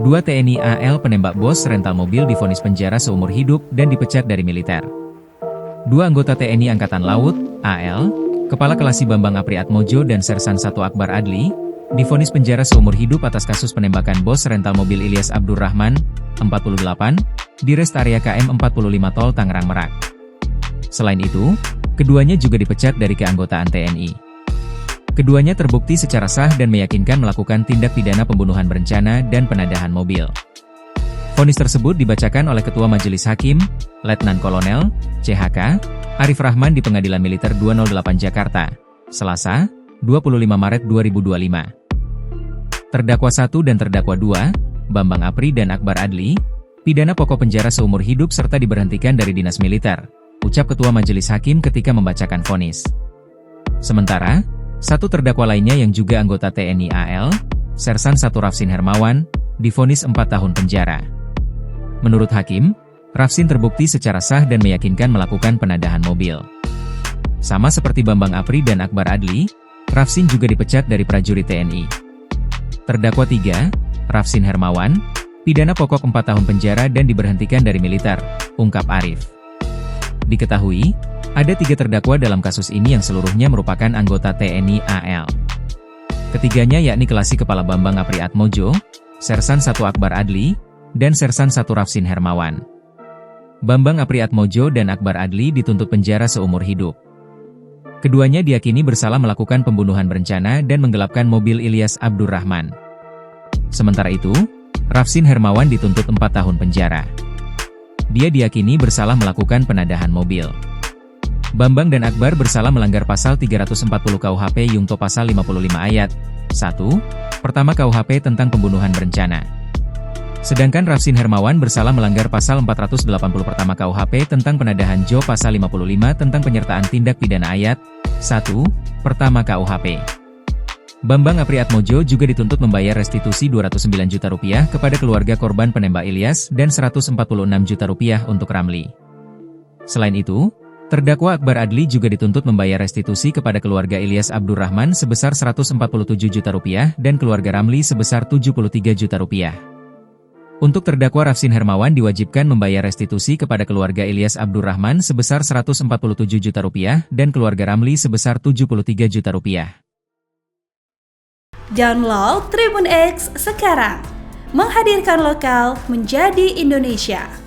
Dua TNI AL penembak bos rental mobil divonis penjara seumur hidup dan dipecat dari militer. Dua anggota TNI Angkatan Laut, AL, Kepala Kelasi Bambang Apriatmojo dan Sersan 1 Akbar Adli, divonis penjara seumur hidup atas kasus penembakan bos rental mobil Ilyas Abdurrahman, 48, di rest area KM 45 Tol Tangerang Merak. Selain itu, keduanya juga dipecat dari keanggotaan TNI. Keduanya terbukti secara sah dan meyakinkan melakukan tindak pidana pembunuhan berencana dan penadahan mobil. Vonis tersebut dibacakan oleh Ketua Majelis Hakim, Letnan Kolonel, CHK, Arif Rahman di Pengadilan Militer 208 Jakarta, Selasa, 25 Maret 2025. Terdakwa 1 dan terdakwa 2, Bambang Apri dan Akbar Adli, pidana pokok penjara seumur hidup serta diberhentikan dari dinas militer, ucap Ketua Majelis Hakim ketika membacakan vonis. Sementara, satu terdakwa lainnya yang juga anggota TNI AL, Sersan 1 Rafsin Hermawan, divonis 4 tahun penjara. Menurut Hakim, Rafsin terbukti secara sah dan meyakinkan melakukan penadahan mobil. Sama seperti Bambang Apri dan Akbar Adli, Rafsin juga dipecat dari prajurit TNI. Terdakwa 3, Rafsin Hermawan, pidana pokok 4 tahun penjara dan diberhentikan dari militer, ungkap Arif. Diketahui, ada 3 terdakwa dalam kasus ini yang seluruhnya merupakan anggota TNI AL. Ketiganya yakni Kelasi Kepala Bambang Apriatmojo, Sersan 1 Akbar Adli, dan Sersan 1 Rafsin Hermawan. Bambang Apriatmojo dan Akbar Adli dituntut penjara seumur hidup. Keduanya diyakini bersalah melakukan pembunuhan berencana dan menggelapkan mobil Ilyas Abdurrahman. Sementara itu, Rafsin Hermawan dituntut 4 tahun penjara. Dia diyakini bersalah melakukan penadahan mobil. Bambang dan Akbar bersalah melanggar pasal 340 KUHP Yungto pasal 55 ayat 1, pertama KUHP tentang pembunuhan berencana. Sedangkan Rafsin Hermawan bersalah melanggar pasal 480 pertama KUHP tentang penadahan Jo pasal 55 tentang penyertaan tindak pidana ayat 1, pertama KUHP. Bambang Apriatmojo juga dituntut membayar restitusi Rp209 juta kepada keluarga korban penembak Ilyas dan Rp146 juta untuk Ramli. Selain itu, terdakwa Akbar Adli juga dituntut membayar restitusi kepada keluarga Ilyas Abdurrahman sebesar Rp147 juta dan keluarga Ramli sebesar Rp73 juta. Untuk terdakwa Rafsin Hermawan diwajibkan membayar restitusi kepada keluarga Ilyas Abdurrahman sebesar Rp147 juta dan keluarga Ramli sebesar Rp73 juta. Download Tribun X sekarang, menghadirkan lokal menjadi Indonesia.